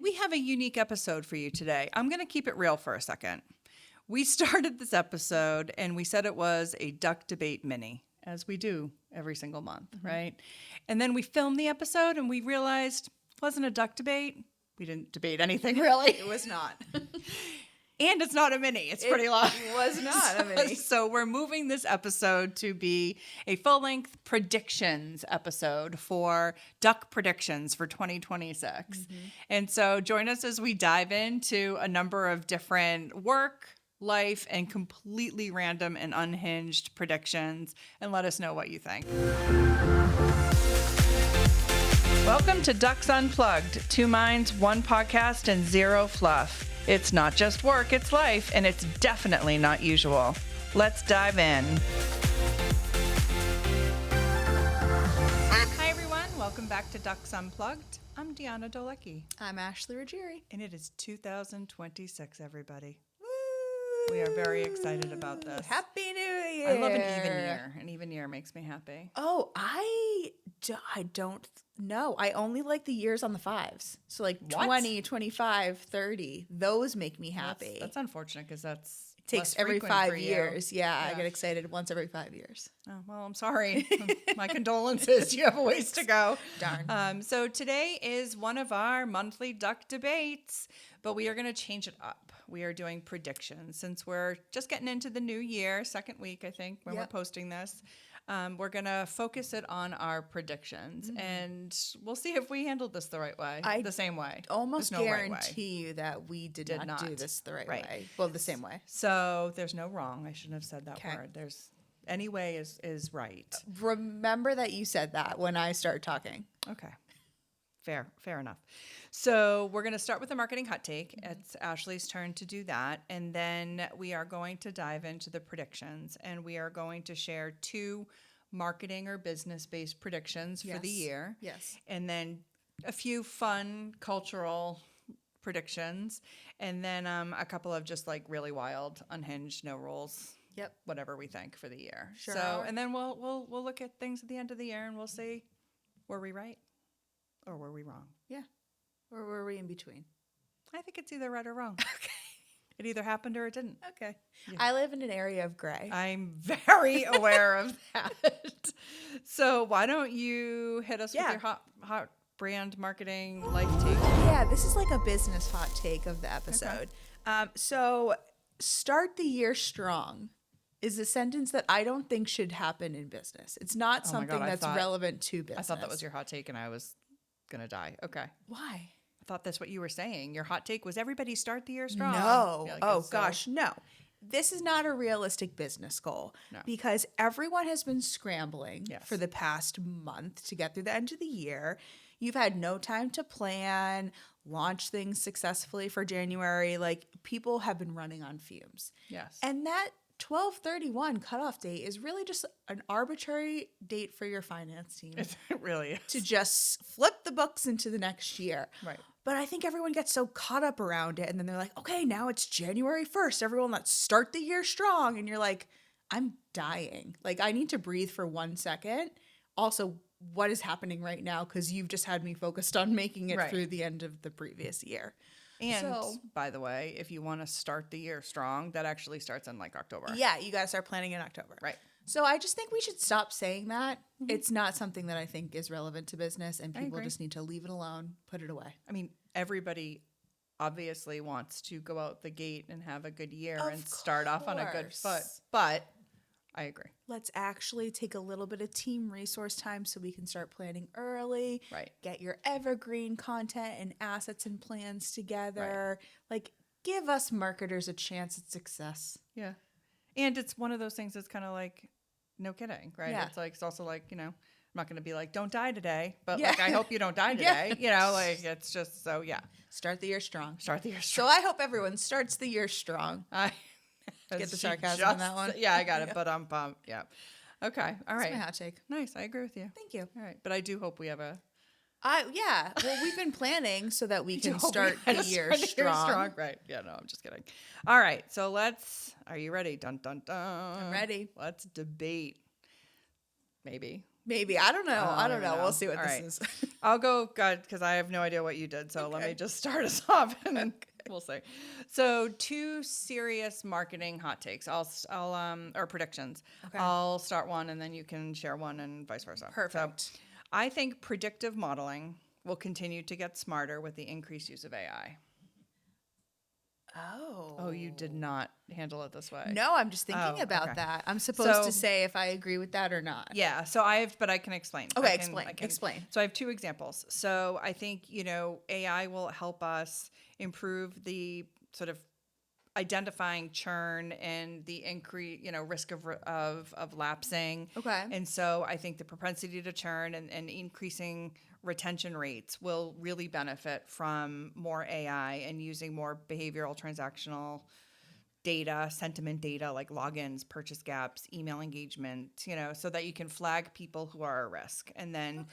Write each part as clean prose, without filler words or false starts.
we have a unique episode for you today. I'm going to keep it real for a second. We started this episode and we said it was a duck debate mini, as we do every single month, right? And then we filmed the episode and we realized it wasn't a duck debate. We didn't debate anything, really. It was not. And it's not a mini. It's pretty long. It was not a mini. So we're moving this episode to be a full-length predictions episode for duck predictions for 2026. And so join us as we dive into a number of different work, life, and completely random and unhinged predictions, and let us know what you think. Welcome to Ducks Unplugged. 2 minds, 1 podcast, and 0 fluff. It's not just work, it's life, and it's definitely not usual. Let's dive in. Hi, everyone. Welcome back to Ducks Unplugged. I'm Deanna Dolecki. I'm Ashley Ruggieri. And it is 2026, everybody. We are very excited about this. Happy New Year. I love an even year. An even year makes me happy. Oh, I don't know. I only like the years on the 5s. So like What? 20, 25, 30. Those make me happy. That's unfortunate because that's It takes less every frequent 5 for you. years. Yeah, I get excited once every 5 years. Oh, well, I'm sorry. My condolences. You have a ways to go. Darn. So today is one of our monthly duck debates, but we are going to change it up. We are doing predictions since we're just getting into the new year, second week, I think, when we're posting this. We're going to focus it on our predictions, and we'll see if we handled this the right way, the same way. Almost There's no right way. guarantee you that we did not do this the right way. Well, the same way. So there's no wrong. I shouldn't have said that Okay. word. There's any way is right. Remember that you said that when I started talking. Okay. Fair enough. So we're going to start with the marketing hot take. It's Ashley's turn to do that. And then we are going to dive into the predictions. And we are going to share 2 marketing or business-based predictions for the year. Yes. And then a few fun cultural predictions. And then a couple of just like really wild, unhinged, no rules. Yep. Whatever we think for the year. Sure. So, and then we'll look at things at the end of the year and we'll see, were we right or were we wrong? Yeah. Or were we in between? I think it's either right or wrong. Okay. It either happened or it didn't. Okay. Yeah. I live in an area of gray. I'm very aware of that. So why don't you hit us with your hot brand marketing life take? Yeah, this is like a business hot take of the episode. So start the year strong is a sentence that I don't think should happen in business. It's not something that's relevant to business. I thought that was your hot take and I was going to die. Okay. Why? I thought that's what you were saying. Your hot take was everybody start the year strong. No. Like, oh, gosh, no. This is not a realistic business goal because everyone has been scrambling for the past month to get through the end of the year. You've had no time to plan, launch things successfully for January. Like, people have been running on fumes. Yes. And that 12/31 cutoff date is really just an arbitrary date for your finance team. It really is. To just flip the books into the next year. Right. But I think everyone gets so caught up around it. And then they're like, okay, now it's January 1st. Everyone, let's start the year strong. And you're like, I'm dying. Like, I need to breathe for 1 second. Also, what is happening right now? Because you've just had me focused on making it through the end of the previous year. And by the way, if you want to start the year strong, that actually starts in like October. Yeah, you got to start planning in October. Right. So I just think we should stop saying that. It's not something that I think is relevant to business, and people just need to leave it alone, put it away. I mean, everybody obviously wants to go out the gate and have a good year and start off on a good foot. But I agree. Let's actually take a little bit of team resource time so we can start planning early. Right. Get your evergreen content and assets and plans together. Like, give us marketers a chance at success. Yeah. And it's one of those things that's kind of like, no kidding, right? Yeah. It's also like, you know, I'm not going to be like, don't die today, but like, I hope you don't die today. You know, like, it's just, so yeah. Start the year strong. Start the year strong. So I hope everyone starts the year strong. Get the sarcasm in that one? Yeah, I got it, but I'm pumped. Yeah. Okay. All right. That's my hot take. Nice. I agree with you. Thank you. All right. But I do hope we have a... Yeah. Well, we've been planning so that we can start the year strong. Right. Yeah, no, I'm just kidding. All right. So are you ready? Dun, dun, dun. I'm ready. Let's debate. Maybe. Maybe. I don't know. I don't know. We'll see what All this right. is. I'll go, God, because I have no idea what you did. So let me just start us off, and then we'll see. So 2 serious marketing hot takes. Or predictions. Okay. I'll start one, and then you can share one, and vice versa. Perfect. So I think predictive modeling will continue to get smarter with the increased use of AI. Oh, you did not handle it this way. No, I'm just thinking about that. I'm supposed to say if I agree with that or not. Yeah. But I can explain. Okay, explain. So I have 2 examples. So I think, AI will help us improve the sort of identifying churn and the increase, risk of lapsing. Okay. And so I think the propensity to churn and increasing retention rates will really benefit from more AI and using more behavioral transactional data, sentiment data like logins, purchase gaps, email engagement, so that you can flag people who are at risk, and then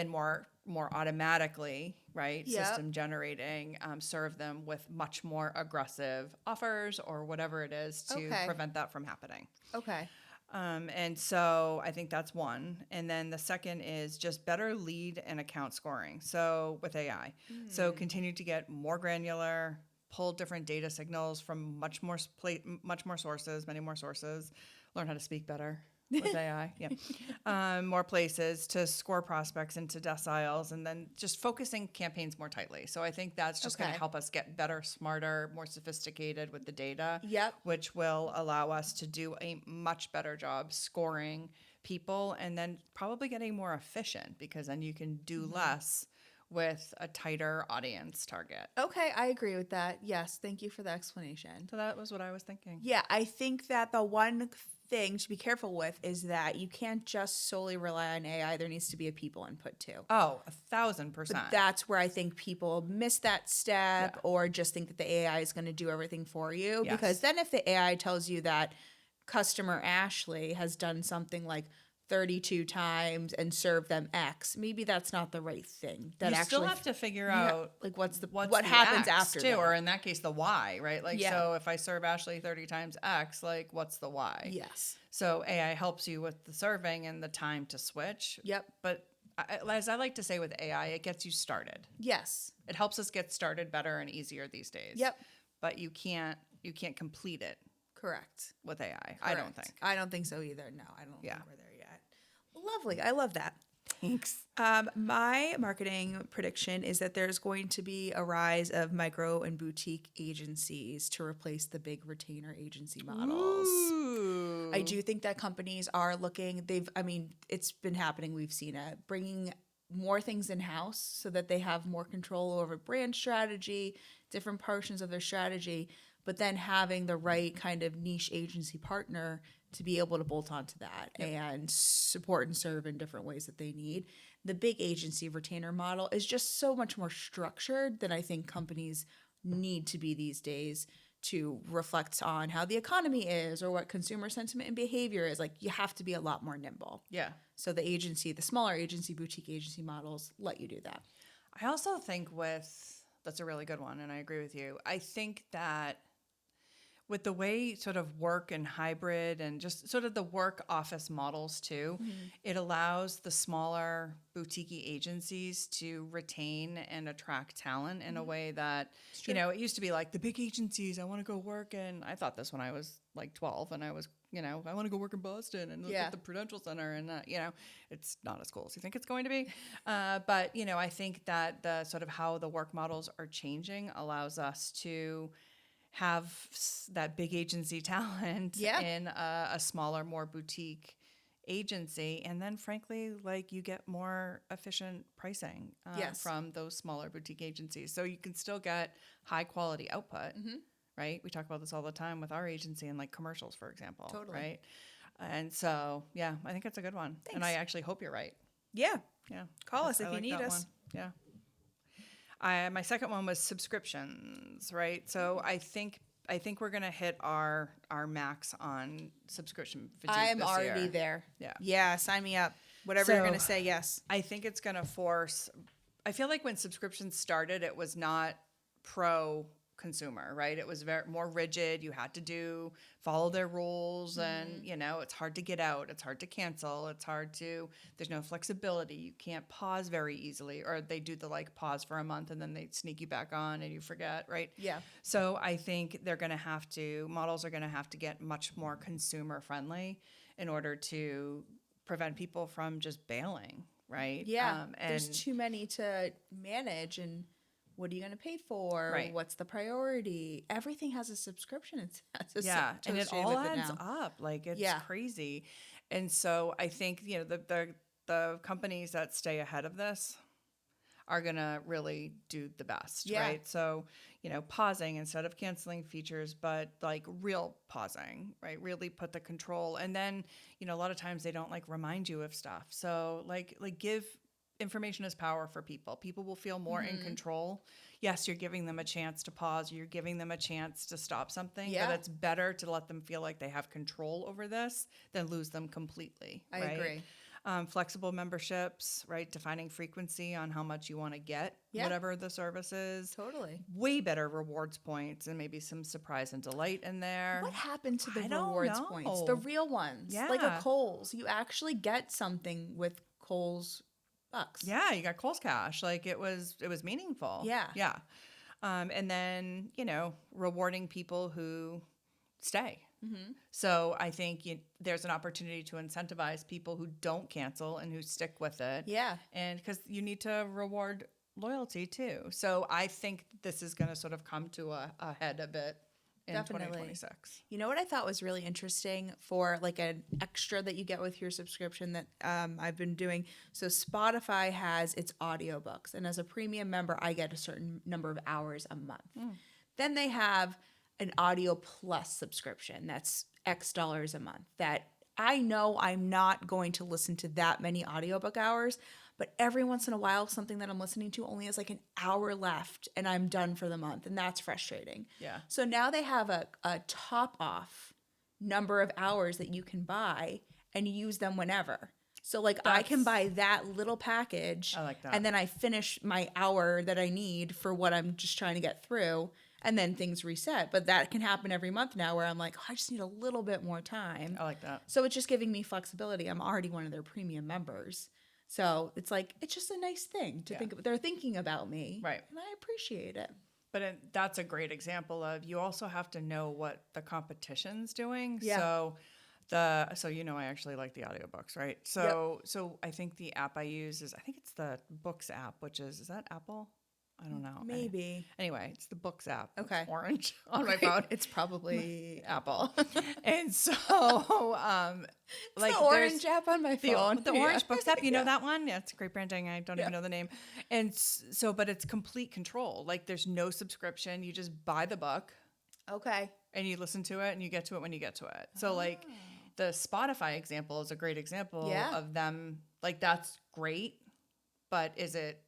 more automatically, right? Yep. System generating, serve them with much more aggressive offers or whatever it is to prevent that from happening. Okay. And so I think that's one. And then the second is just better lead and account scoring. So with AI, so continue to get more granular, pull different data signals from many more sources, learn how to speak better with AI. Yeah. More places to score prospects into deciles, and then just focusing campaigns more tightly. So I think that's just going to help us get better, smarter, more sophisticated with the data, which will allow us to do a much better job scoring people, and then probably getting more efficient, because then you can do less with a tighter audience target. Okay, I agree with that. Yes, thank you for the explanation. So that was what I was thinking. Yeah, I think that the one thing to be careful with is that you can't just solely rely on AI. There needs to be a people input too. Oh, 1,000%. But that's where I think people miss that step, or just think that the AI is going to do everything for you. Yes. Because then if the AI tells you that customer Ashley has done something like 32 times and served them X, maybe that's not the right thing. That you actually still have to figure out like what happens X after too, that. or in that case the Y, right? Like so if I serve Ashley 30 times X, like what's the Y? Yes. So AI helps you with the serving and the time to switch. Yep. But as I like to say with AI, it gets you started. Yes. It helps us get started better and easier these days. Yep. But you can't complete it. Correct. With AI. Correct. I don't think. I don't think so either. No, I don't think we're there yet. Lovely. I love that. Thanks. My marketing prediction is that there's going to be a rise of micro and boutique agencies to replace the big retainer agency models. Ooh. I do think that companies are looking, it's been happening. We've seen it, bringing more things in-house so that they have more control over brand strategy, different portions of their strategy, but then having the right kind of niche agency partner to be able to bolt onto that and support and serve in different ways that they need. The big agency retainer model is just so much more structured than I think companies need to be these days to reflect on how the economy is or what consumer sentiment and behavior is. Like, you have to be a lot more nimble. Yeah. So the smaller agency, boutique agency models let you do that. I also think that's a really good one, and I agree with you. I think that with the way sort of work and hybrid and just sort of the work office models too, it allows the smaller boutique agencies to retain and attract talent in a way that, it used to be like the big agencies, I want to go work. And I thought this when I was like 12 and I was, I want to go work in Boston and look at the Prudential Center and, it's not as cool as you think it's going to be. But, I think that the sort of how the work models are changing allows us to have that big agency talent in a smaller, more boutique agency. And then frankly, like, you get more efficient pricing from those smaller boutique agencies. So you can still get high quality output, right? We talk about this all the time with our agency and like commercials, for example, right? And so, I think it's a good one. Thanks. And I actually hope you're right. Yeah. Call us if you need us. One. Yeah. My second one was subscriptions, right? So I think we're gonna hit our max on subscription fatigue. I'm already there. Yeah, sign me up. Whatever you're gonna say, yes. I think it's gonna force. I feel like when subscriptions started, it was not pro consumer, right? It was more rigid. You had to follow their rules, and it's hard to get out. It's hard to cancel. There's no flexibility. You can't pause very easily, or they do the like pause for a month and then they sneak you back on and you forget, right? Yeah. So I think models are going to have to get much more consumer friendly in order to prevent people from just bailing, right? Yeah. And There's too many to manage, and what are you going to pay for? Right. What's the priority? Everything has a subscription. and it all adds up. Like, it's Yeah. crazy. And so I think, the companies that stay ahead of this are going to really do the best, Yeah. right? So, pausing instead of canceling features, but like real pausing, right? Really put the control. And then, a lot of times they don't like remind you of stuff. So like give information is power for people. People will feel more in control. Yes, you're giving them a chance to pause. You're giving them a chance to stop something. Yeah. But it's better to let them feel like they have control over this than lose them completely. I right? agree. Flexible memberships, right? Defining frequency on how much you want to get, whatever the service is. Totally. Way better rewards points, and maybe some surprise and delight in there. What happened to the I don't rewards points? know. The real ones. Yeah. Like a Kohl's. You actually get something with Kohl's bucks. Yeah, you got Kohl's Cash. Like, it was meaningful. Yeah. Yeah. And then, rewarding people who stay. So I think there's an opportunity to incentivize people who don't cancel and who stick with it. Yeah. And because you need to reward loyalty too. So I think this is going to sort of come to a head a bit in Definitely. 2026. You know what I thought was really interesting for like an extra that you get with your subscription that I've been doing? So Spotify has its audiobooks, and as a premium member, I get a certain number of hours a month. Then they have an Audio Plus subscription that's X dollars a month that I know I'm not going to listen to that many audiobook hours, but every once in a while, something that I'm listening to only has like an hour left and I'm done for the month. And that's frustrating. Yeah. So now they have a top off number of hours that you can buy and use them whenever. So like I can buy that little package. I like that. And then I finish my hour that I need for what I'm just trying to get through. And then things reset. But that can happen every month now where I'm like, oh, I just need a little bit more time. I like that. So it's just giving me flexibility. I'm already one of their premium members. So it's like, it's just a nice thing to think about. They're thinking about me. Right. And I appreciate it. But that's a great example of, you also have to know what the competition's doing. Yeah. So I actually like the audiobooks, right? So I think the app I use I think it's the Books app, which is that Apple? I don't know. Maybe. Anyway, it's the Books app. Okay. It's orange on my phone. It's probably Apple. And so, the orange app on my phone. The orange Books app, you know that one? Yeah, it's great branding. I don't even know the name. And so, but it's complete control. Like, there's no subscription. You just buy the book. Okay. And you listen to it, and you get to it when you get to it. So, like, the Spotify example is a great example of them. Like, that's great, but is it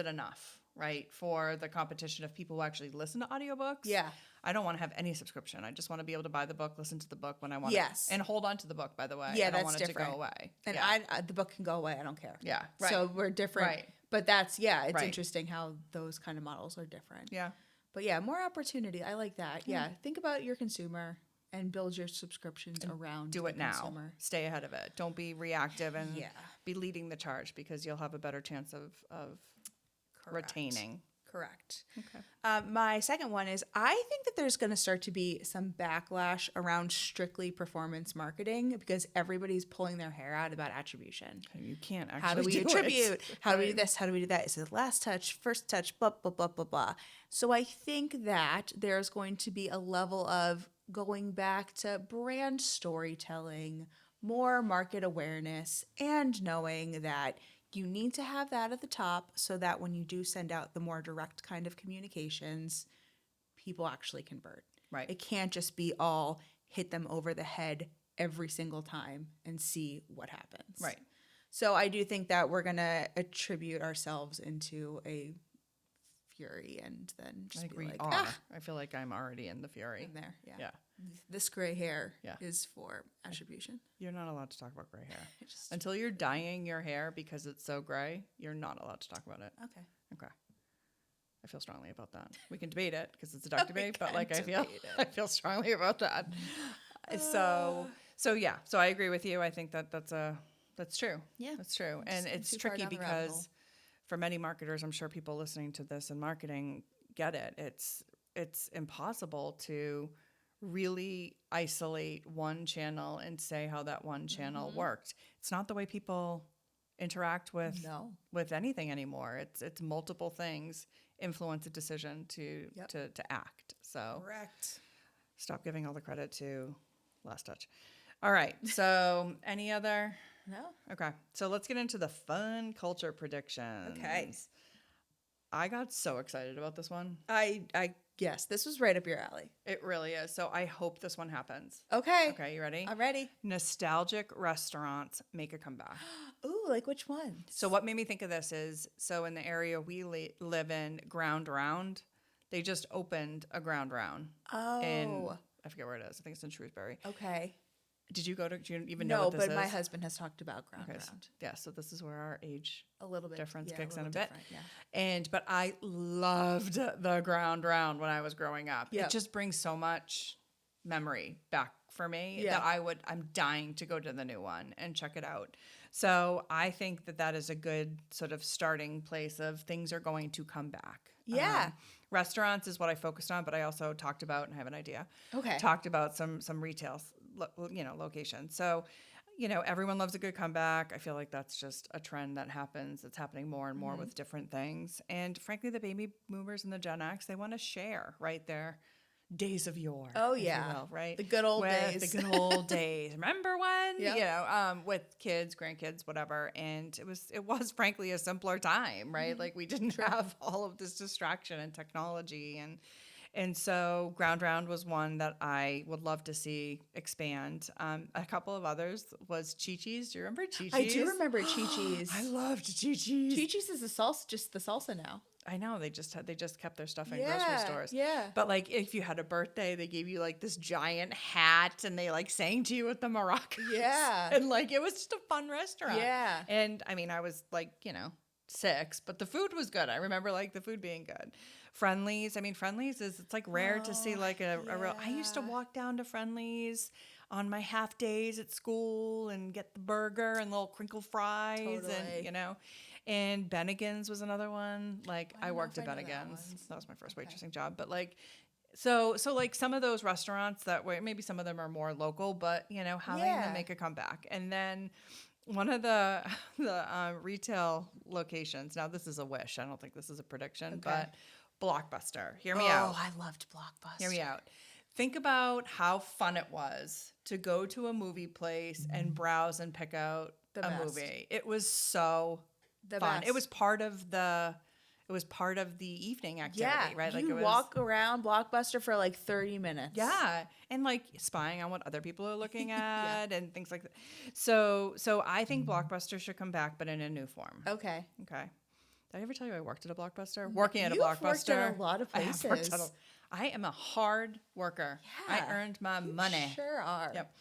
enough, right, for the competition of people who actually listen to audiobooks? Yeah. I don't want to have any subscription. I just want to be able to buy the book, listen to the book when I want Yes. it. And hold on to the book, by the way. Yeah, I don't that's want different. it to go away. And Yeah. the book can go away. I don't care. Yeah, right. So we're different. Right. But that's, it's Right. interesting how those kind of models are different. Yeah. But yeah, more opportunity. I like that. Yeah. Think about your consumer and build your subscriptions around Do the it now. consumer. Stay ahead of it. Don't be reactive and Yeah. be leading the charge, because you'll have a better chance of Correct. retaining. Correct. Okay. My second one is, I think that there's going to start to be some backlash around strictly performance marketing because everybody's pulling their hair out about attribution. You can't actually How do we do attribute? it. How do we do this? How do we do that? Is it last touch, first touch, blah, blah, blah, blah, blah. So I think that there's going to be a level of going back to brand storytelling, more market awareness, and knowing that you need to have that at the top so that when you do send out the more direct kind of communications, people actually convert. Right. It can't just be all hit them over the head every single time and see what happens. Right. So I do think that we're going to attribute ourselves into a fury and then I just think be we like, are. I feel like I'm already in the fury. in there. Yeah. Yeah. This gray hair Yeah. is for attribution. You're not allowed to talk about gray hair. Just- Until you're dyeing your hair because it's so gray, you're not allowed to talk about it. okay. Okay. I feel strongly about that. We can debate it because it's a duck debate, but like debate it. I feel strongly about that. So yeah. So I agree with you. I think that's true. Yeah. That's true. And Just it's too far tricky down the rabbit hole. because for many marketers, I'm sure people listening to this in marketing get it. It's impossible to really isolate one channel and say how that one channel worked. It's not the way people interact with anything anymore. It's multiple things influence a decision to act. So Correct. stop giving all the credit to Last Touch. All right. So any other? No. Okay. So let's get into the fun culture predictions. Okay. I got so excited about this one. I guess this was right up your alley. It really is. So I hope this one happens. Okay. Okay, you ready? I'm ready. Nostalgic restaurants make a comeback. Ooh, like which one? So what made me think of this is, so in the area we live in, Ground Round, they just opened a Ground Round. Oh. I forget where it is. I think it's in Shrewsbury. Okay. Do you even know No, what this is? but my husband has talked about Ground Okay, Round. yeah, so this is where our age A little bit. difference Yeah, kicks in a little bit. different, Yeah. But I loved the Ground Round when I was growing up. Yeah. It just brings so much memory back for me Yeah. that I'm dying to go to the new one and check it out. So I think that is a good sort of starting place of things are going to come back. Yeah. Restaurants is what I focused on, but I also talked about, and I have an idea. Okay. Talked about some retail, locations. So, everyone loves a good comeback. I feel like that's just a trend that happens. It's happening more and more with different things. And frankly, the baby boomers and the Gen X, they want to share, right? Their days of yore. Oh, if you yeah. will, right? The good old days. The good old days. Remember when? Yeah. With kids, grandkids, whatever. And it was frankly a simpler time, right? Like we didn't have all of this distraction and technology and so Ground Round was one that I would love to see expand. A couple of others was Chi-Chi's. Do you remember Chi-Chi's? I do remember Chi-Chi's. I loved Chi-Chi's. Chi-Chi's is just the salsa now. I know they just kept their stuff in grocery stores. Yeah. But like if you had a birthday, they gave you like this giant hat and they like sang to you with the maracas. Yeah. And like it was just a fun restaurant. Yeah. And I mean, I was like, 6, but the food was good. I remember like the food being good. Friendlies. I mean, Friendlies it's like rare to see like a real. I used to walk down to Friendlies on my half days at school and get the burger and little crinkle fries Totally. and Bennigan's was another one. Like I worked at I know that Bennigan's. That was my first waitressing job. But like, so like some of those restaurants that way, maybe some of them are more local, but having them make a comeback. And then one of the retail locations. Now this is a wish. I don't think this is a prediction, but Blockbuster. Hear me out. Oh, I loved Blockbuster. Hear me out. Think about how fun it was to go to a movie place and browse and pick out The a best. movie. It was so The fun. best. It was part of the evening activity, right? Like you it was walk around Blockbuster for like 30 minutes. yeah, and like spying on what other people are looking at and things like that. So I think Blockbuster should come back, but in a new form. Okay. Okay. Did I ever tell you I worked at a Blockbuster? Working at a You've Blockbuster. worked at a lot of I have worked places. I am a hard worker. Yeah. I earned my money. Sure are. Yep.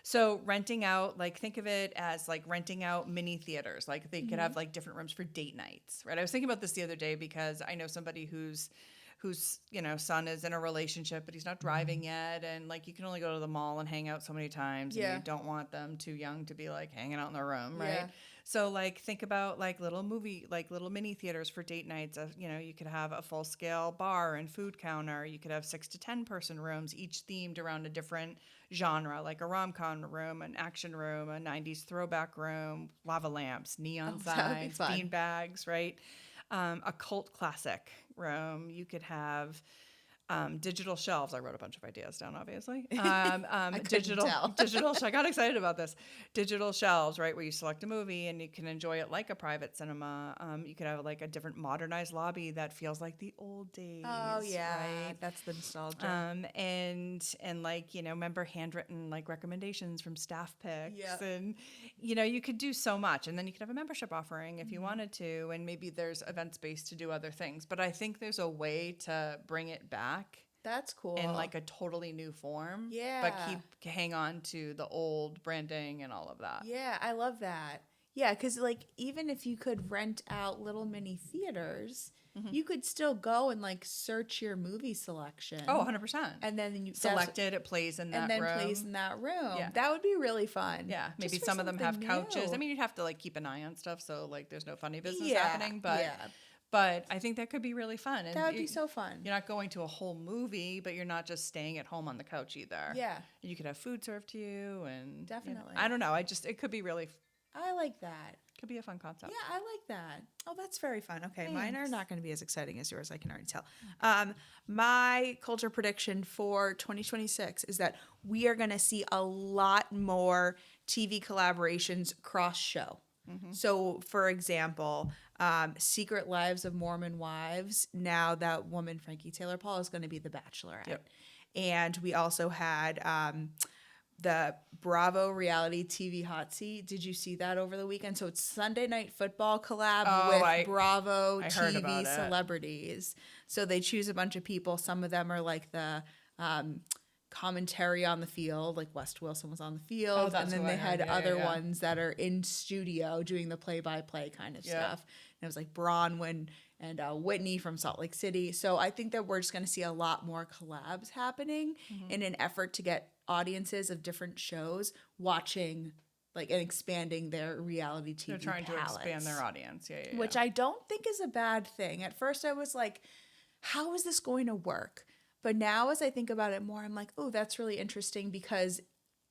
So renting out, like think of it as like renting out mini theaters. Like they could have like different rooms for date nights, right? I was thinking about this the other day because I know somebody whose son is in a relationship, but he's not driving yet. And like you can only go to the mall and hang out so many times. Yeah. And you don't want them too young to be like hanging out in their room, right? Yeah. So like think about like little mini theaters for date nights. You could have a full scale bar and food counter. You could have 6 to 10 person rooms, each themed around a different genre, like a rom-com room, an action room, a 90s throwback room, lava lamps, neon that would be signs, fun. bean bags, right? A cult classic room. You could have digital shelves. I wrote a bunch of ideas down, obviously. Digital. I got excited about this. Digital shelves, right, where you select a movie and you can enjoy it like a private cinema. You could have like a different modernized lobby that feels like the old days. Oh yeah, right? that's the nostalgia. And like remember handwritten like recommendations from staff picks, Yeah. and you could do so much, and then you could have a membership offering if you wanted to, and maybe there's event space to do other things. But I think there's a way to bring it back That's cool. in like a totally new form. Yeah. But hang on to the old branding and all of that. Yeah, I love that. Yeah, because like even if you could rent out little mini theaters, you could still go and like search your movie selection. Oh, 100%. And then you Select it plays in that room. And then plays in that room. Yeah. That would be really fun. Yeah, maybe Just for some of them have something couches. new. I mean, you'd have to like keep an eye on stuff, so like there's no funny business happening. But yeah. but I think that could be really fun. And That would be so fun. You're not going to a whole movie, but you're not just staying at home on the couch either. Yeah. You could have food served to you, and Definitely. I don't know. It could be really. I like that. Could be a fun concept. Yeah, I like that. Oh, that's very fun. Okay, mine are Thanks. not going to be as exciting as yours, I can already tell. My culture prediction for 2026 is that we are going to see a lot more TV collaborations cross-show. So, for example, Secret Lives of Mormon Wives, now that woman Frankie Taylor Paul is going to be the Bachelorette. Yep. And we also had the Bravo reality TV hot seat. Did you see that over the weekend? So it's Sunday Night Football collab with Bravo heard about TV it. celebrities. So they choose a bunch of people. Some of them are like the commentary on the field, like West Wilson was on the field. And then they had other ones that are in studio doing the play-by-play kind of stuff. And it was like Bronwyn and Whitney from Salt Lake City. So I think that we're just going to see a lot more collabs happening in an effort to get audiences of different shows watching like and expanding their reality TV. They're trying palettes, to expand their audience. Yeah. which I don't think is a bad thing. At first I was like, how is this going to work? But now as I think about it more, I'm like, oh, that's really interesting because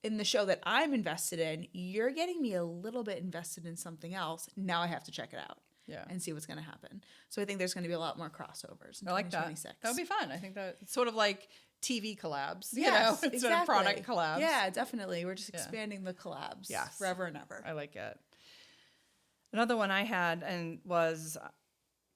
in the show that I'm invested in, you're getting me a little bit invested in something else. Now I have to check it out. Yeah. And see what's going to happen. So I think there's going to be a lot more crossovers in I like that. 2026. That would be fun. I think that it's sort of like TV collabs. Yes, It's a product collabs. Yeah, definitely. We're just expanding the collabs forever and ever. I like it. Another one I had and was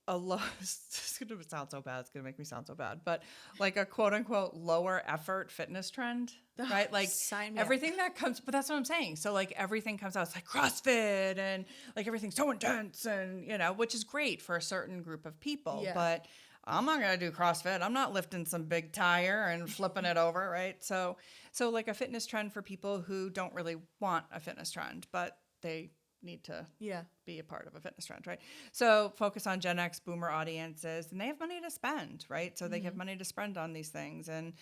a low. It's going to sound so bad. It's going to make me sound so bad. But like a quote unquote lower effort fitness trend, right? Like everything that comes. But that's what I'm saying. So like everything comes out. It's like CrossFit and like everything's so intense and which is great for a certain group of people. Yeah. But I'm not going to do CrossFit. I'm not lifting some big tire and flipping it over, right? So like a fitness trend for people who don't really want a fitness trend, but they need to be a part of a fitness trend, right? So focus on Gen X boomer audiences, and they have money to spend, right? So they have money to spend on these things. And,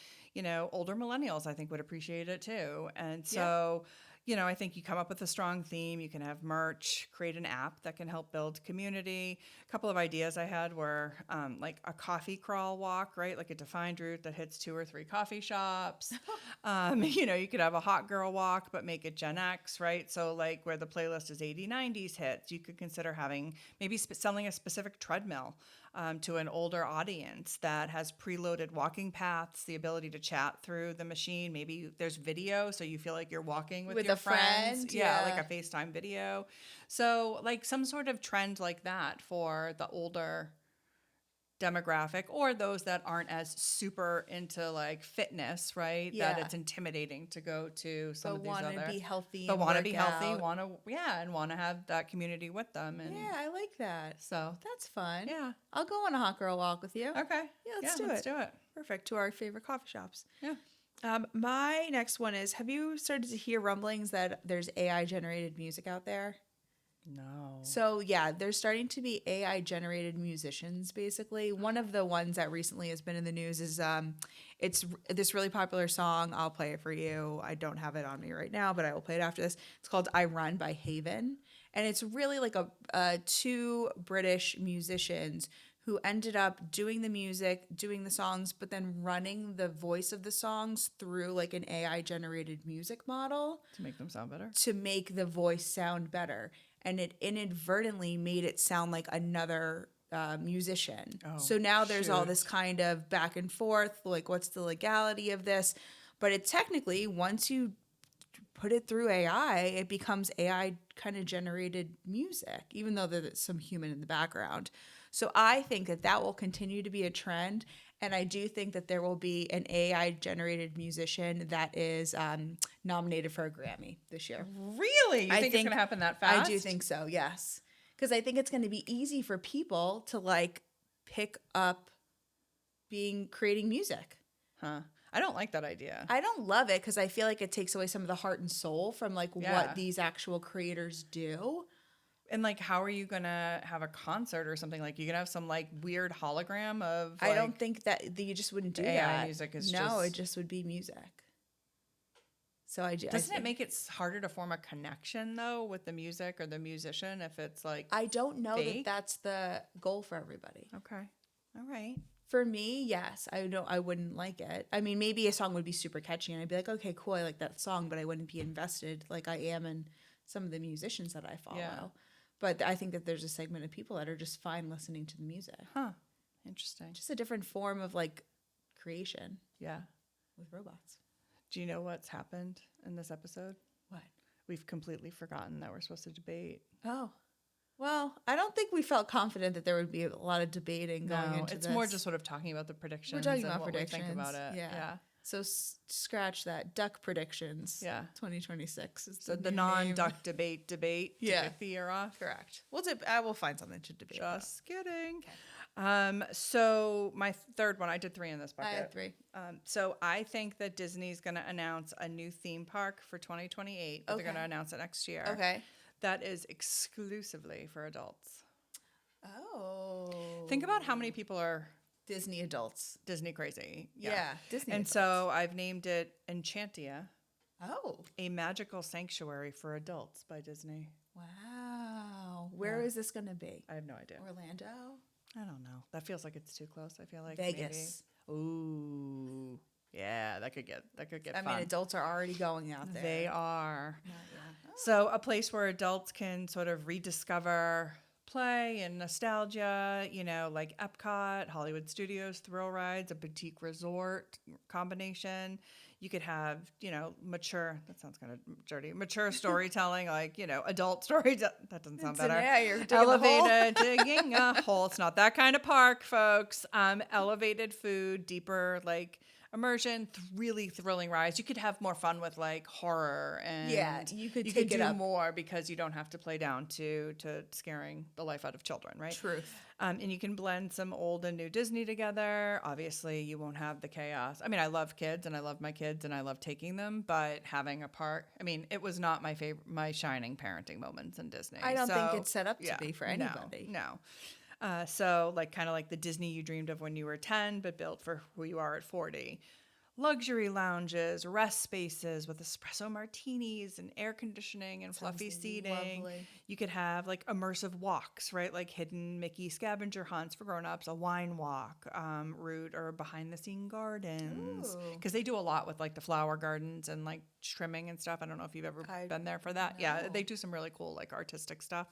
older millennials, I think, would appreciate it too. And so, I think you come up with a strong theme. You can have merch, create an app that can help build community. A couple of ideas I had were like a coffee crawl walk, right? Like a defined route that hits 2 or 3 coffee shops. You could have a hot girl walk, but make it Gen X, right? So like where the playlist is 80s, 90s hits, you could consider having maybe selling a specific treadmill to an older audience that has preloaded walking paths, the ability to chat through the machine. Maybe there's video, so you feel like you're walking with your a friends. friend. Yeah, like a FaceTime video. So like some sort of trend like that for the older demographic or those that aren't as super into like fitness, right? Yeah. That it's intimidating to go to some of these other. But want to be healthy. But want to be healthy, want to have that community with them. And yeah, I like that. So that's fun. Yeah, I'll go on a hot girl walk with you. Okay. Yeah, let's do it. Perfect. To our favorite coffee shops. Yeah. My next one is: have you started to hear rumblings that there's AI generated music out there? No. So yeah, there's starting to be AI generated musicians. Basically, one of the ones that recently has been in the news is it's this really popular song. I'll play it for you. I don't have it on me right now, but I will play it after this. It's called "I Run" by Haven, and it's really like a 2 British musicians who ended up doing the music, doing the songs, but then running the voice of the songs through like an AI generated music model To make them sound better. to make the voice sound better. And it inadvertently made it sound like another musician. Oh, so now there's all shoot. this kind of back and forth, like what's the legality of this? But it technically, once you put it through AI, it becomes AI kind of generated music, even though there's some human in the background. So I think that will continue to be a trend. And I do think that there will be an AI generated musician that is nominated for a Grammy this year. Really? You think it's going to happen that fast? I do think so, yes. Because I think it's going to be easy for people to like pick up creating music. Huh. I don't like that idea. I don't love it because I feel like it takes away some of the heart and soul from like what these actual creators do. And like, how are you gonna have a concert or something? Like, you gonna have some like weird hologram of? I like, don't think that you just wouldn't do AI that. music is no, just- it just would be music. So Doesn't it make it harder to form a connection though with the music or the musician if it's like? I don't know fake? that that's the goal for everybody. Okay, all right. For me, yes, I wouldn't like it. I mean, maybe a song would be super catchy and I'd be like, okay, cool, I like that song, but I wouldn't be invested like I am in some of the musicians that I follow. Yeah. But I think that there's a segment of people that are just fine listening to the music. Huh. Interesting. Just a different form of like creation Yeah. with robots. Do you know what's happened in this episode? What? We've completely forgotten that we're supposed to debate. Oh. Well, I don't think we felt confident that there would be a lot of debating going into it's this. more just sort of talking about the predictions. We're talking and about what predictions. we think about it. Yeah. So scratch that. Duck predictions. Yeah. 2026 is So the the new non-duck debate Yeah. to get the year off. Correct. We'll find something to debate about. Just kidding. So my third one, I did 3 in this bucket. I had 3. So I think that Disney's going to announce a new theme park for 2028. But They're going to announce it next year. Okay. That is exclusively for adults. Oh. Think about how many people are Disney adults. Disney crazy. Yeah. Disney And adults. so I've named it Enchantia, Oh. a magical sanctuary for adults by Disney. Wow. Where is this going to be? I have no idea. Orlando? I don't know. That feels like it's too close. I feel like Vegas. Maybe. Ooh. Yeah, that could get I fun. mean, adults are already going out there. They are. Not yet. So a place where adults can sort of rediscover play and nostalgia, like Epcot, Hollywood Studios, thrill rides, a boutique resort combination. You could have, mature, that sounds kind of dirty, mature storytelling, like, adult story. That doesn't sound better. Yeah, you're digging a hole. Elevated, digging a hole. It's not that kind of park, folks. Elevated food, deeper, like, immersion, really thrilling rides. You could have more fun with like horror and you could you take could it do up. more because you don't have to play down to scaring the life out of children, right? Truth. And you can blend some old and new Disney together. Obviously, you won't have the chaos. I mean, I love kids and I love my kids and I love taking them, but having a park, I mean, it was not my shining parenting moments in Disney. I don't think it's set up to be for anybody. No. So like kind of like the Disney you dreamed of when you were 10, but built for who you are at 40. Luxury lounges, rest spaces with espresso martinis and air conditioning and fluffy seating. Lovely. You could have like immersive walks, right? Like hidden Mickey scavenger hunts for grown-ups, a wine walk route, or behind the scene gardens. Ooh. Because they do a lot with like the flower gardens and like trimming and stuff. I don't know if you've ever been there for that. Yeah, no. they do some really cool like artistic stuff.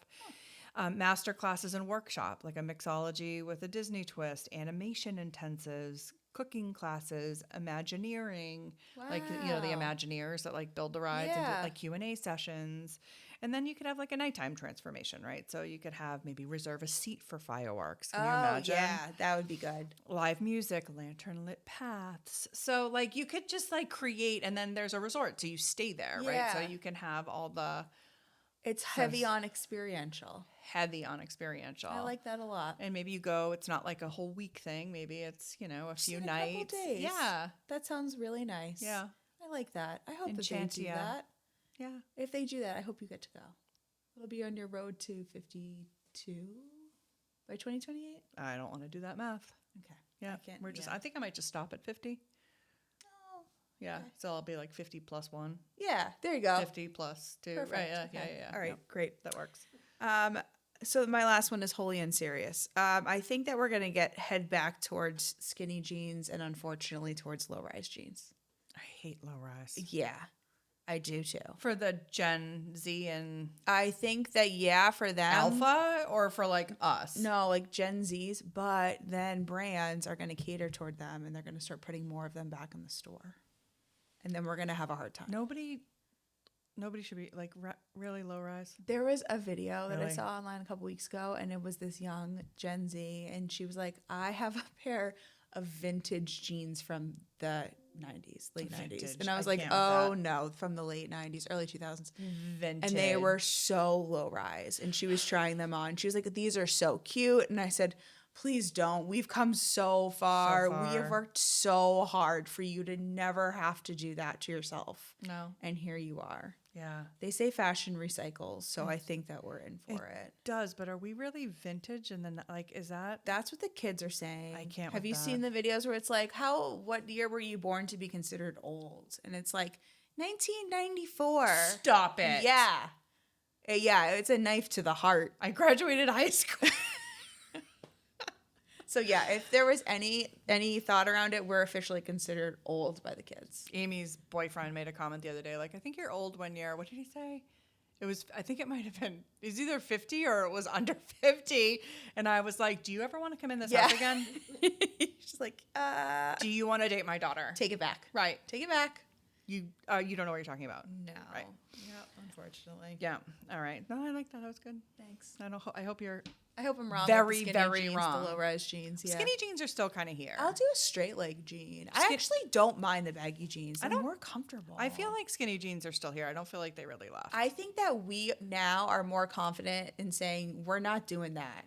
Master classes and workshop, like a mixology with a Disney twist, animation intensives, cooking classes, Imagineering, like the Wow. Imagineers that like build the rides and do, Yeah. like Q&A sessions. And then you could have like a nighttime transformation, right? So you could have maybe reserve a seat for fireworks. Can you imagine? Yeah, that would be good. Live music, lantern lit paths. So like you could just like create, and then there's a resort, so you stay there, right? So Yeah. you can have all the It's heavy on experiential. heavy on experiential. I like that a lot. And maybe you go, it's not like a whole week thing. Maybe it's, a few in a nights. couple days. Yeah. That sounds really nice. Yeah. I like that. I hope that they do Enchantia. that. Yeah. If they do that, I hope you get to go. It'll be on your road to 52 by 2028. I don't want to do that math. Okay. Yeah. can't- I yeah. think I might just stop at 50. Oh, Yeah. Okay. So I'll be like 50 plus 1, yeah, there you go. 50 plus 2. Perfect. Right. Yeah. Okay. Yeah. All right, Yep, great. that works. So my last one is wholly unserious. I think that we're gonna head back towards skinny jeans and unfortunately towards low rise jeans. I hate low rise. Yeah, I do too. For the Gen Z and I think that for them, Alpha, or for like us? no, like Gen Zs, but then brands are gonna cater toward them and they're gonna start putting more of them back in the store, and then we're gonna have a hard time. Nobody should be like really low rise. There was a video that I Really? saw online a couple weeks ago, and it was this young Gen Z, and she was like, I have a pair of vintage jeans from the 90s, late 90s. Vintage. And I was I like, can't with oh that. no, from the late 90s, early 2000s. Vintage. And they were so low rise, and she was trying them on. She was like, these are so cute. And I said, please don't. We've come so far. We have far. worked so hard for you to never have to do that to yourself. No. And here you are. Yeah. They say fashion recycles, so I think that we're in for it. Does, but are we really vintage? And then, like, is that? That's what the kids are saying. I can't Have with you that. seen the videos where it's like, what year were you born to be considered old? And it's like 1994. Stop it. Yeah. Yeah, it's a knife to the heart. I graduated high school. So yeah, if there was any thought around it, we're officially considered old by the kids. Amy's boyfriend made a comment the other day, like, I think you're old when you're, what did he say? It was, I think it might have been, it was either 50 or it was under 50. And I was like, do you ever want to come in this house again? She's like, Do you want to date my daughter? take it back. Right. Take it back. You don't know what you're talking about. No. Right. Yeah, unfortunately. Yeah. All right. No, I like that. That was good. Thanks. I hope you're I hope I'm wrong. Very, with the skinny very jeans, wrong. The low-rise jeans. Yeah. skinny jeans are still kind of here. I'll do a straight leg jean. I actually don't mind the baggy jeans. They're more comfortable. I feel like skinny jeans are still here. I don't feel like they really left. I think that we now are more confident in saying we're not doing that,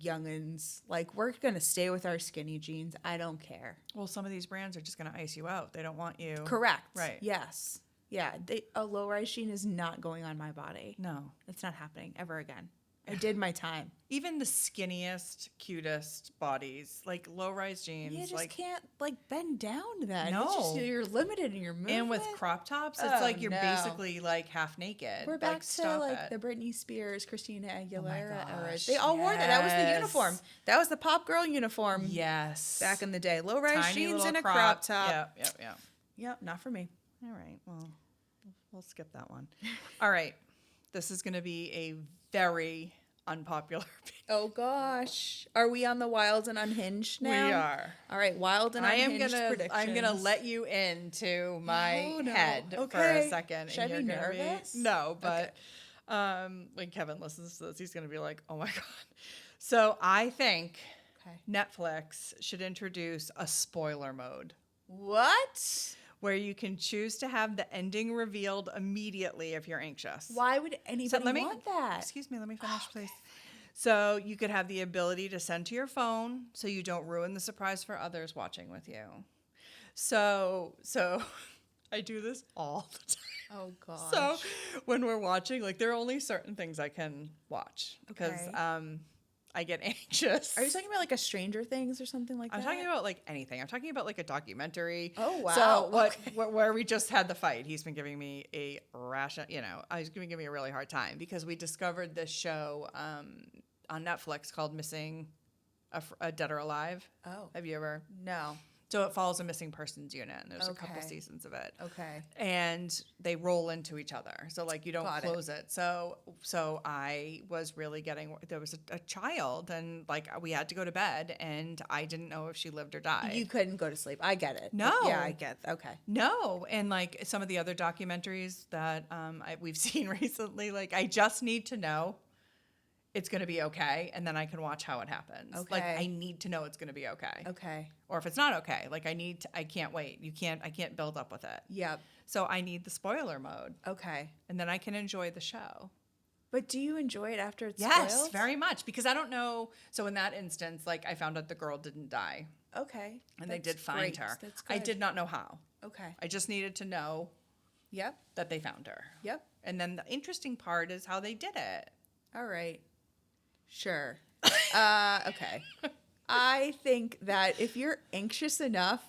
youngins. Like, we're going to stay with our skinny jeans. I don't care. Well, some of these brands are just going to ice you out. They don't want you. Correct. Right. Yes. Yeah. A low-rise jean is not going on my body. No. It's not happening ever again. I did my time. Even the skinniest, cutest bodies, like low-rise jeans, You just like can't bend down then. No. It's just, you're limited in your movement. and with crop tops, it's Oh, like you're no. basically like half naked. We're back like, to stop like it. the Britney Spears, Christina Aguilera era. gosh, They all wore that. That was the yes. uniform. That was the pop girl uniform. Yes. Back in the day. Low-rise Tiny jeans little and a crop top. Yeah. Yep, not for me. All right. Well, we'll skip that one. All right. This is going to be a very unpopular opinion. Oh gosh. Are we on the wild and unhinged now? We are. All right, wild and unhinged predictions. I'm gonna let you into my Oh, no. head for a Okay. second. Should I and be you're gonna nervous? No, but when Kevin listens to this, he's gonna be like, "Oh my god." So I think Okay. Netflix should introduce a spoiler mode What? where you can choose to have the ending revealed immediately if you're anxious. Why would anybody want that? Excuse me, let me finish, please. So you could have the ability to send to your phone so you don't ruin the surprise for others watching with you. So I do this all the time. Oh gosh. So when we're watching, like there are only certain things I can watch because Okay. I get anxious. Are you talking about like a Stranger Things or something like I'm that? talking about like anything. I'm talking about like a documentary. Oh, wow. So where we just had the fight, he's been giving me a ration. He's been giving me a really hard time because we discovered this show on Netflix called Missing, a Dead or Alive. Oh. Have you ever? No. So it follows a missing persons unit, and there's a couple Okay. seasons of it. Okay. And they roll into each other, so like you don't Got it. close it. So I was really there was a child, and like we had to go to bed, and I didn't know if she lived or died. You couldn't go to sleep. I get it. No. Yeah, I get. Okay. No, and like some of the other documentaries that we've seen recently, like I just need to know it's going to be okay, and then I can watch how it happens. Like Okay. I need to know it's going to be okay. Okay. Or if it's not okay, like I can't wait. I can't build up with it. Yep. So I need the spoiler mode, Okay. and then I can enjoy the show. But do you enjoy it after it's Yes, spoiled? very much, because I don't know. So in that instance, like I found out the girl didn't die, Okay. and they That's did find great. her. That's I good. did not know how. Okay. I just needed to know Yep. that they found her. Yep. And then the interesting part is how they did it. All right. Sure. Okay. I think that if you're anxious enough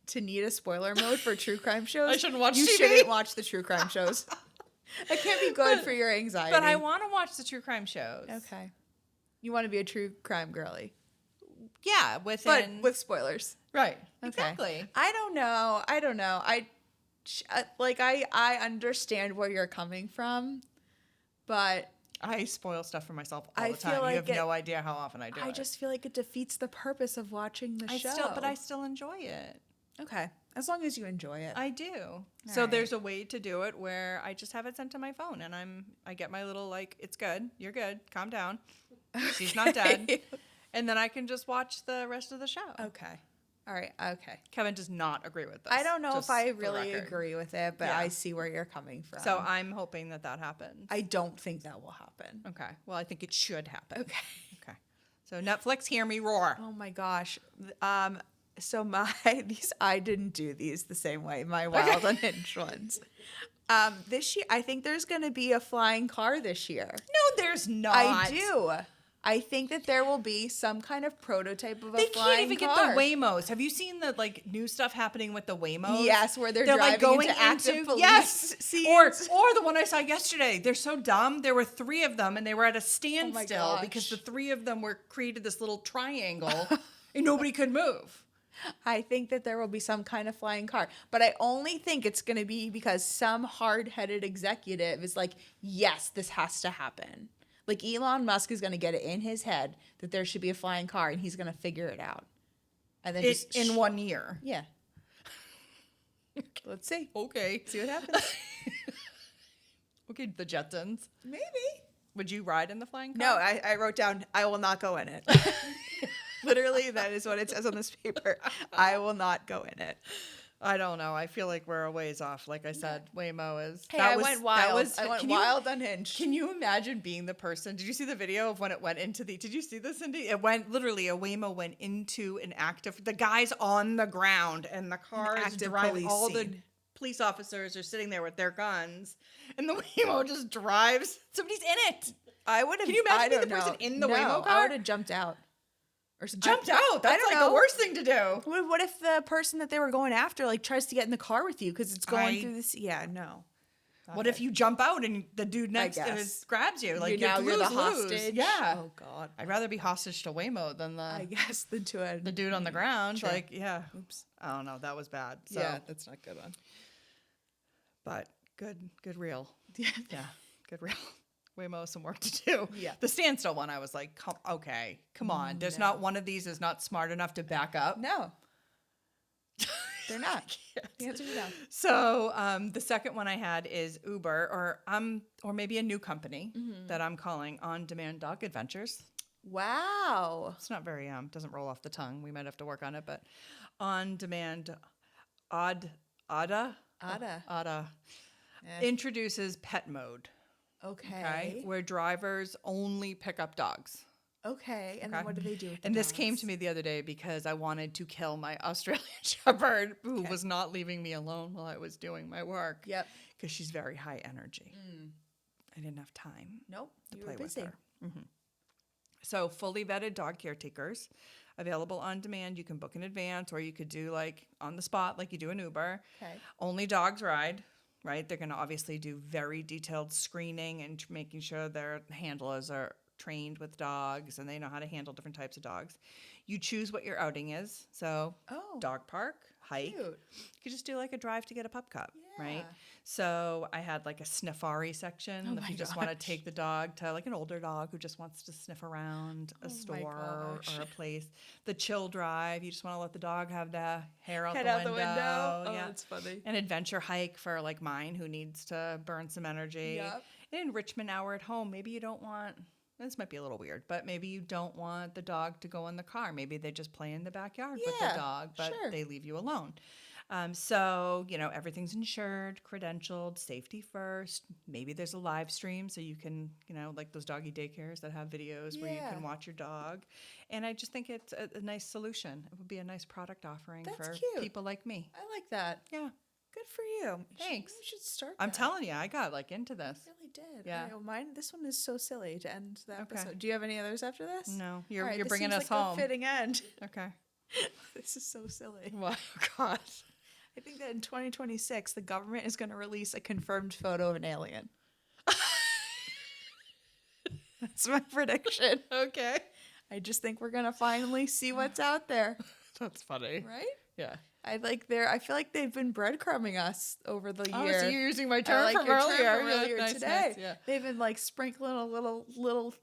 to need a spoiler mode for true crime shows, I shouldn't watch you TV. shouldn't watch the true crime shows. It can't be good for your anxiety. But I want to watch the true crime shows. Okay. You want to be a true crime girly, Yeah, but with spoilers. right. Okay. Exactly. I don't know. I understand where you're coming from, but I spoil stuff for myself all I the time. feel like you have no idea how often I do it. I just feel like it defeats the purpose of watching the show. I still enjoy it. Okay. As long as you enjoy it. I do. So right. there's a way to do it where I just have it sent to my phone, and I get my little like, it's good, you're good, calm down, she's not dead, and then I can just watch the rest of the show. Okay. All right. Okay. Kevin does not agree with this. I don't know just if I for the really record. agree with it, but Yeah. I see where you're coming from. So I'm hoping that happens. I don't think that will happen. Okay. Well, I think it should happen. Okay. Okay. So Netflix, hear me roar. Oh my gosh. So I didn't do these the same way, my wild unhinged ones. This year, I think there's going to be a flying car this year. No, there's not. I do. I think that there will be some kind of prototype of a They flying can't even car. get the Waymos. Have you seen the like new stuff happening with the Waymos? Yes, where they're like driving going into active police yes, scenes. or the one I saw yesterday. They're so dumb. There were 3 of them, and they were at a standstill gosh. because the 3 of them were created this little triangle, and nobody could move. I think that there will be some kind of flying car, but I only think it's going to be because some hard-headed executive is like, yes, this has to happen. Like Elon Musk is going to get it in his head that there should be a flying car, and he's going to figure it out. And then just In 1 year. yeah. Let's see. Okay. See what happens. Okay, the Jetsons. Maybe. Would you ride in the flying car? No, I wrote down, I will not go in it. Literally, that is what it says on this paper. I will not go in it. I don't know. I feel like we're a ways off. Like I said, Waymo is. Hey, I went wild. I went wild unhinged. Can you imagine being the person? Did you see the video of when it went into the? Did you see this, Cindy? It went literally. A Waymo went into an active. The guy's on the ground, and the car is driving. All the police officers are sitting there with their guns, and the Waymo just drives. Somebody's in it. I would have. Can you imagine being the person in the Waymo car? I would have jumped out. Or jumped out. That's like the worst thing to do. What if the person that they were going after like tries to get in the car with you because it's going through this? Yeah, no. What if you jump out and the dude next grabs you? Like you're the hostage. Yeah. Oh God. I'd rather be hostage to Waymo than the the dude on the ground. Sure. Like oops. I don't know. That was bad. So, yeah, that's not good one. But good reel. Yeah, good reel. Waymo, some work to do. Yeah. The standstill one, I was like, come on. There's not one of these is not smart enough to back up. No. They're not. The answer is no. So the second one I had is Uber or maybe a new company that I'm calling On Demand Dog Adventures. Wow. It's not very doesn't roll off the tongue. We might have to work on it, but On Demand Ada introduces pet mode. Okay. Where drivers only pick up dogs. Okay. And then what do they do with the And dogs? this came to me the other day because I wanted to kill my Australian Shepherd who was not leaving me alone while I was doing my work. Yep. Because she's very high energy. I didn't have time to play with her. So fully vetted dog caretakers available on demand. You can book in advance or you could do like on the spot like you do an Uber. Okay. Only dogs ride. Right? They're going to obviously do very detailed screening and making sure their handlers are trained with dogs and they know how to handle different types of dogs. You choose what your outing is. So dog park, hike. Cute. You could just do like a drive to get a pup cup, right? So I had like a sniffari section. If you just want to take the dog to like an older dog who just wants to sniff around a store or a place. The chill drive, you just want to let the dog have the hair out the window. Oh, that's funny. An adventure hike for like mine who needs to burn some energy. Yep. An enrichment hour at home. Maybe you don't want, this might be a little weird, but maybe you don't want the dog to go in the car. Maybe they just play in the backyard with the dog, but they leave you alone. So, everything's insured, credentialed, safety first. Maybe there's a live stream so you can, like those doggy daycares that have videos where you can watch your dog. And I just think it's a nice solution. It would be a nice product offering for people like me. I like that. Yeah. Good for you. Thanks. You should start I'm that. telling you, I got into this. I really did. Yeah. This one is so silly to end the episode. Do you have any others after this? No. You're All right, bringing this us seems like home. a fitting end. Okay. This is so silly. Well, God. I think that in 2026, the government is going to release a confirmed photo of an alien. That's my prediction. Okay. I just think we're going to finally see what's out there. That's funny. Right? Yeah. I feel like they've been breadcrumbing us over the year. Oh, so you're using my term like from your earlier. term from earlier Nice, today. nice, yeah. They've been like sprinkling a little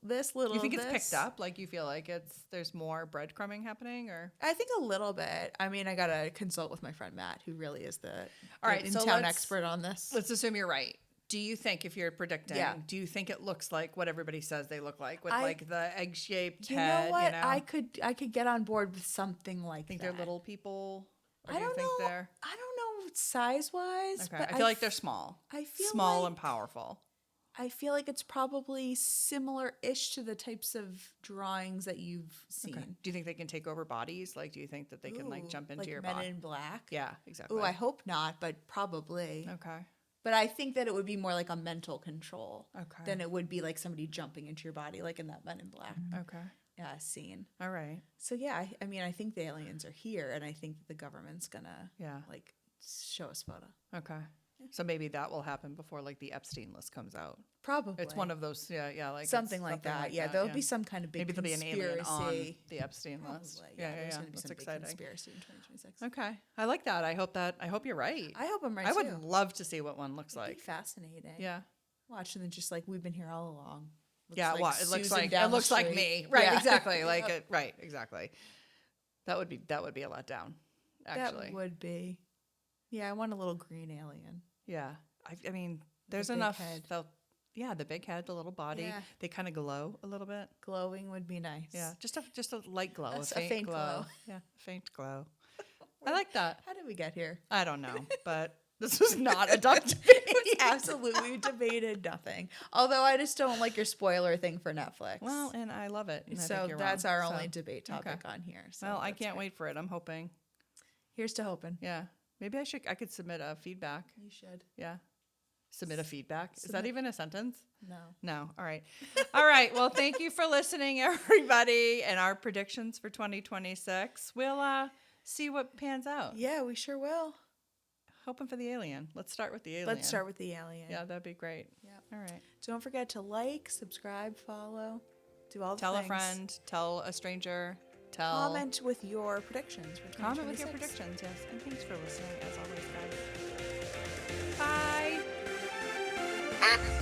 this, little You think this. it's picked up? Like you feel like there's more breadcrumbing happening, or? I think a little bit. I mean, I got to consult with my friend Matt, who really is the so in-town expert on this. Let's assume you're right. Do you think, if you're predicting, do you think it looks like what everybody says they look like with like the egg-shaped head? You know what? I could get on board with something like think that. they're little people? Or I do you don't think know. they're... I don't know size-wise. Okay. But I feel like they're small. I feel small like, and powerful. I feel like it's probably similar-ish to the types of drawings that you've seen. Okay. Do you think they can take over bodies? Like, do you think that they can like jump into like your Men body? in Black? Yeah, exactly. Oh, I hope not, but probably. Okay. But I think that it would be more like a mental control Okay. than it would be like somebody jumping into your body, like in that Men in Black Okay. scene. All right. So yeah, I mean, I think the aliens are here, and I think that the government's gonna Yeah. like show us photo. Okay. So maybe that will happen before like the Epstein list comes out. Probably It's one of those, like something like that. Yeah, there'll be some kind of big maybe there'll be an alien on conspiracy. the Epstein list. Probably, Yeah, there's yeah. gonna be That's some exciting. big conspiracy in 2026. Okay, I like that. I hope you're right. I hope I'm right I too. would love to see what one looks It'd be like. fascinating. Yeah. Watching them just like we've been here all along. Yeah, like well, it looks Susan like down the like street. me. Right, Yeah. exactly. Like it, right, exactly. That would be a letdown. Actually. That would be. Yeah, I want a little green alien. Yeah. I mean, there's big enough head. the big head, the little body. Yeah. They kind of glow a little bit. Glowing would be nice. Yeah, just a light glow, That's a faint glow. Yeah, a faint glow. I like that. How did we get here? I don't know, but this was not a duck debate. Absolutely debated nothing. Although I just don't like your spoiler thing for Netflix. Well, and I love it. And I so think you're that's wrong. our So, only debate topic okay. on here. So Well, I that's can't great. wait for it. I'm hoping. Here's to hoping. Yeah, maybe I could submit a feedback. You should. Yeah, submit a feedback. Is that Submit- even a sentence? No. No. All right. All right. Well, thank you for listening, everybody, and our predictions for 2026. We'll see what pans out. Yeah, we sure will. Hoping for the alien. Let's start with the alien. Let's start with the alien. Yeah, that'd be great. Yep. All right. Don't forget to like, subscribe, follow, do all the Tell things. a friend. Tell a stranger. Tell. Comment with your predictions for 2026. Comment with your predictions. Yes. And thanks for listening, as always, guys. Bye.